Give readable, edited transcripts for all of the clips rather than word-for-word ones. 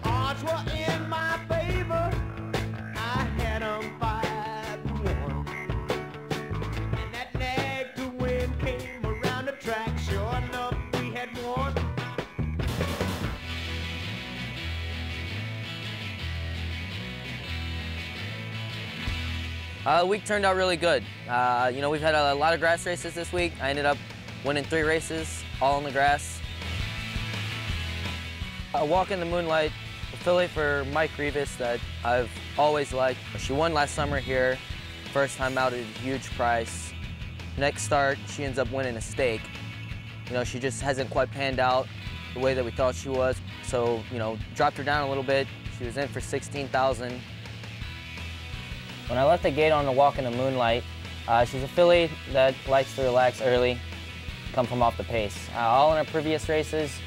Odds were in my favor. I had 'em 5-1. And that leg to win came around the track. Sure enough, we had won. The week turned out really good. We've had a lot of grass races this week. I ended up winning 3 races, all on the grass. A walk in the Moonlight, a filly for Mike Rivas that I've always liked. She won last summer here, first time out at a huge price. Next start, she ends up winning a stake. She just hasn't quite panned out the way that we thought she was. So, dropped her down a little bit. She was in for 16,000. When I left the gate on the walk in the Moonlight, she's a filly that likes to relax early, come from off the pace. All in her previous races,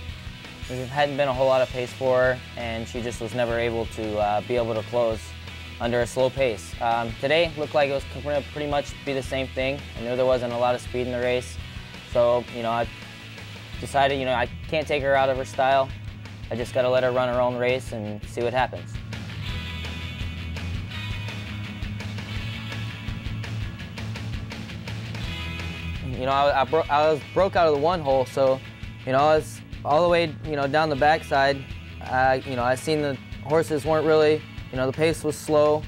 there hadn't been a whole lot of pace for her, and she just was never able to be able to close under a slow pace. Today looked like it was going to pretty much be the same thing. I knew there wasn't a lot of speed in the race, so I decided I can't take her out of her style. I just got to let her run her own race and see what happens. I was broke out of the 1 hole, so I was all the way down the backside. I seen the horses weren't really, the pace was slow.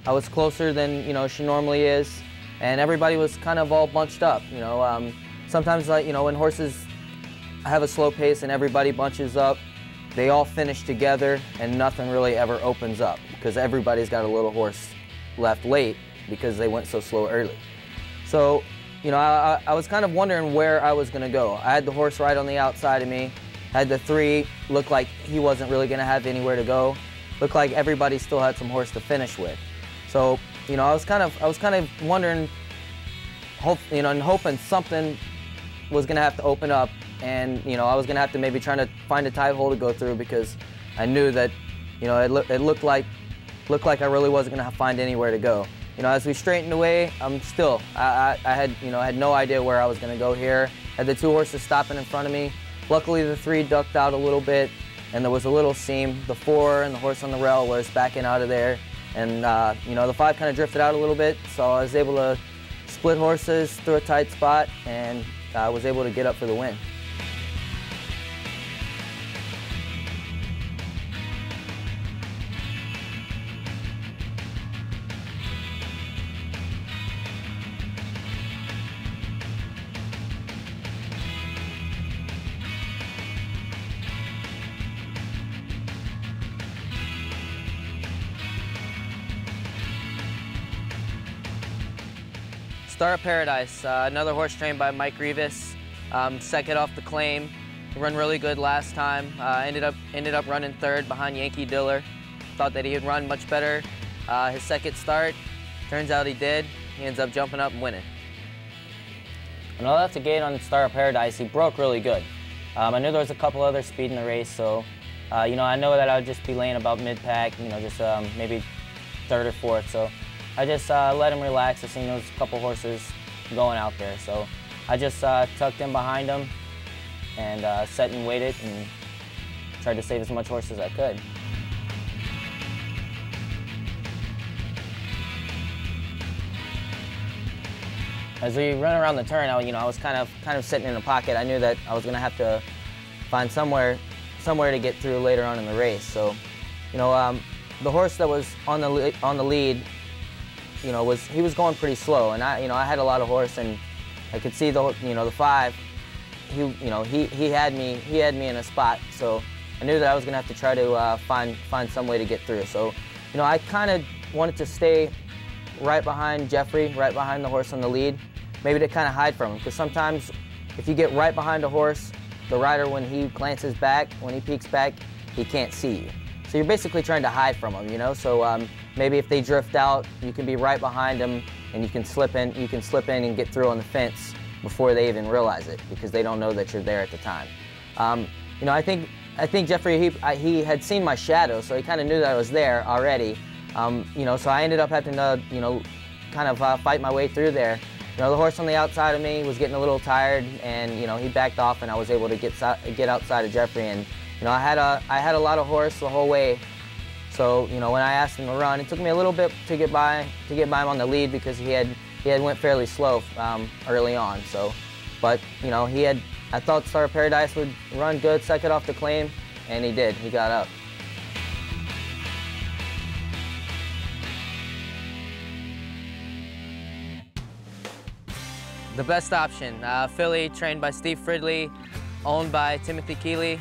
I was closer than she normally is, and everybody was kind of all bunched up. Sometimes when horses have a slow pace and everybody bunches up, they all finish together and nothing really ever opens up because everybody's got a little horse left late because they went so slow early. So I was kind of wondering where I was going to go. I had the horse right on the outside of me. Had the 3, looked like he wasn't really going to have anywhere to go. Looked like everybody still had some horse to finish with. So, I was kind of wondering, and hoping something was going to have to open up, and I was going to have to maybe try to find a tight hole to go through because I knew that, it looked like I really wasn't going to find anywhere to go. As we straightened away, I had no idea where I was going to go here. Had the 2 horses stopping in front of me. Luckily, the 3 ducked out a little bit, and there was a little seam. The 4 and the horse on the rail was backing out of there, and the 5 kind of drifted out a little bit, so I was able to split horses through a tight spot, and I was able to get up for the win. Star of Paradise, another horse trained by Mike Rivas. Second off the claim, run really good last time. Ended up running 3rd behind Yankee Diller. Thought that he would run much better his second start. Turns out he did. He ends up jumping up and winning. When I left the gate on Star of Paradise, he broke really good. I knew there was a couple other speed in the race, so I know that I would just be laying about mid-pack, just maybe 3rd or 4th. So I just let him relax. I seen those couple horses going out there, so I just tucked in behind him and sat and waited and tried to save as much horse as I could. As we run around the turn, I was kind of sitting in the pocket. I knew that I was going to have to find somewhere to get through later on in the race. So, the horse that was on the lead, he was going pretty slow, and I had a lot of horse, and I could see the 5. He had me in a spot, so I knew that I was going to have to try to find some way to get through. So, I kind of wanted to stay right behind Jeffrey, right behind the horse on the lead, maybe to kind of hide from him, because sometimes if you get right behind a horse, the rider, when he glances back, when he peeks back, he can't see you. So you're basically trying to hide from him, So maybe if they drift out, you can be right behind them, and you can slip in and get through on the fence before they even realize it, because they don't know that you're there at the time. I think Jeffrey, he had seen my shadow, so he kind of knew that I was there already. So I ended up having to, kind of fight my way through there. The horse on the outside of me was getting a little tired, and he backed off, and I was able to get outside of Jeffrey, and You know, I had a lot of horse the whole way. So, you know, when I asked him to run, it took me a little bit to get by him on the lead because he had went fairly slow early on. So, but you know, I thought Star of Paradise would run good, second off the claim, and he did. He got up. The best option, filly trained by Steve Fridley, owned by Timothy Keeley,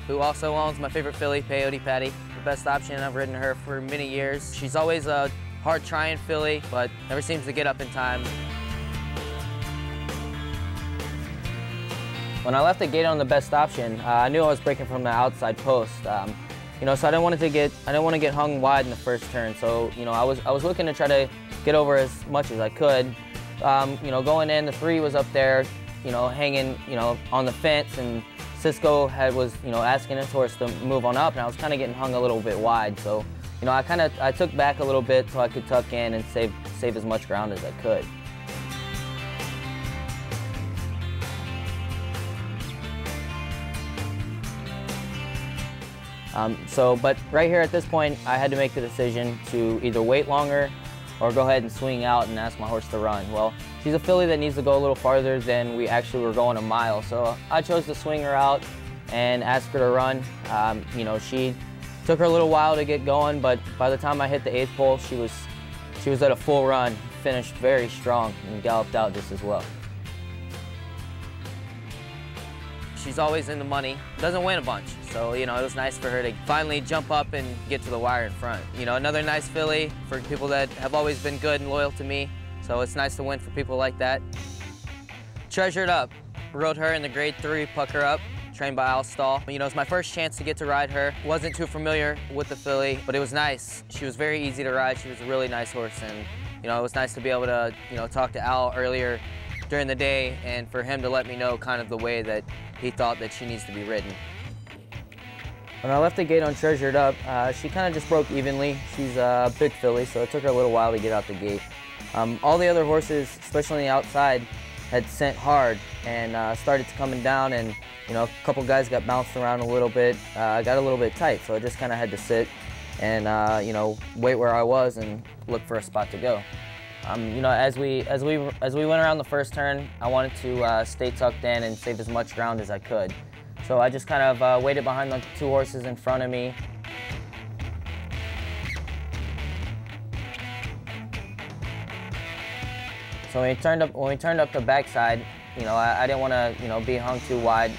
who also owns my favorite filly, Peyote Patty. The best option, I've ridden her for many years. She's always a hard trying filly, but never seems to get up in time. When I left the gate on the best option, I knew I was breaking from the outside post. You know, so I didn't want to get hung wide in the first turn. So, you know, I was looking to try to get over as much as I could. You know, going in, the 3 was up there, you know, hanging, you know, on the fence, and Cisco was, you know, asking his horse to move on up, and I was kind of getting hung a little bit wide. So, you know, I took back a little bit so I could tuck in and save as much ground as I could. But right here at this point, I had to make the decision to either wait longer or go ahead and swing out and ask my horse to run. Well, she's a filly that needs to go a little farther than we actually were going a mile, so I chose to swing her out and ask her to run. You know, she took her a little while to get going, but by the time I hit the 8th pole, she was at a full run, finished very strong, and galloped out just as well. She's always in the money, doesn't win a bunch, so you know, it was nice for her to finally jump up and get to the wire in front. You know, another nice filly for people that have always been good and loyal to me, so it's nice to win for people like that. Treasured Up, rode her in the grade 3 Pucker Up, trained by Al Stahl. You know, it was my first chance to get to ride her. Wasn't too familiar with the filly, but it was nice. She was very easy to ride. She was a really nice horse, and you know, it was nice to be able to, you know, talk to Al earlier during the day and for him to let me know kind of the way that he thought that she needs to be ridden. When I left the gate on Treasured Up, she kind of just broke evenly. She's a big filly, so it took her a little while to get out the gate. All the other horses, especially on the outside, had sent hard and started coming down, and you know, a couple guys got bounced around a little bit. I got a little bit tight, so I just kind of had to sit and you know, wait where I was and look for a spot to go. You know, as we went around the first turn, I wanted to stay tucked in and save as much ground as I could. So I just kind of waited behind the 2 horses in front of me. So when we turned up the backside, you know, I didn't want to, you know, be hung too wide.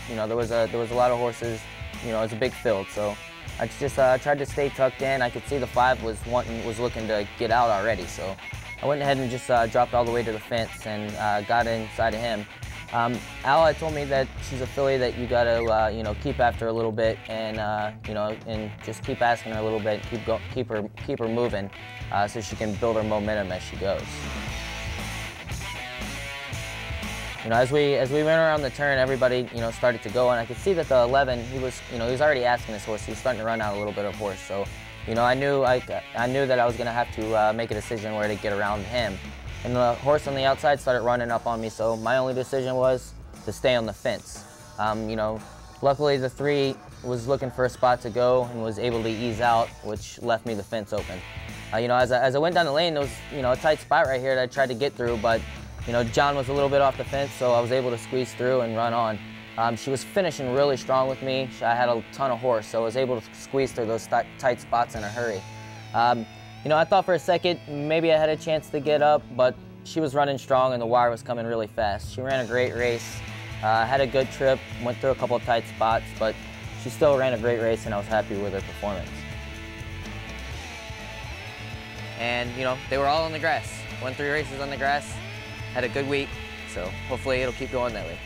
You know, there was a lot of horses. You know, it was a big field, so I just tried to stay tucked in. I could see the 5 was looking to get out already, so I went ahead and just dropped all the way to the fence and got inside of him. Al had told me that she's a filly that you gotta, you know, keep after a little bit and, you know, and just keep asking her a little bit, keep her moving, so she can build her momentum as she goes. You know, as we went around the turn, everybody, you know, started to go, and I could see that the 11, he was already asking his horse. He was starting to run out a little bit of horse, so, you know, I knew that I was gonna have to make a decision where to get around him. And the horse on the outside started running up on me, so my only decision was to stay on the fence. You know, luckily the 3 was looking for a spot to go and was able to ease out, which left me the fence open. You know, as I went down the lane, there was, you know, a tight spot right here that I tried to get through, but, you know, John was a little bit off the fence, so I was able to squeeze through and run on. She was finishing really strong with me. I had a ton of horse, so I was able to squeeze through those tight spots in a hurry. You know, I thought for a second maybe I had a chance to get up, but she was running strong and the wire was coming really fast. She ran a great race, had a good trip, went through a couple of tight spots, but she still ran a great race and I was happy with her performance. And, you know, they were all on the grass. Won 3 races on the grass, had a good week, so hopefully it'll keep going that way.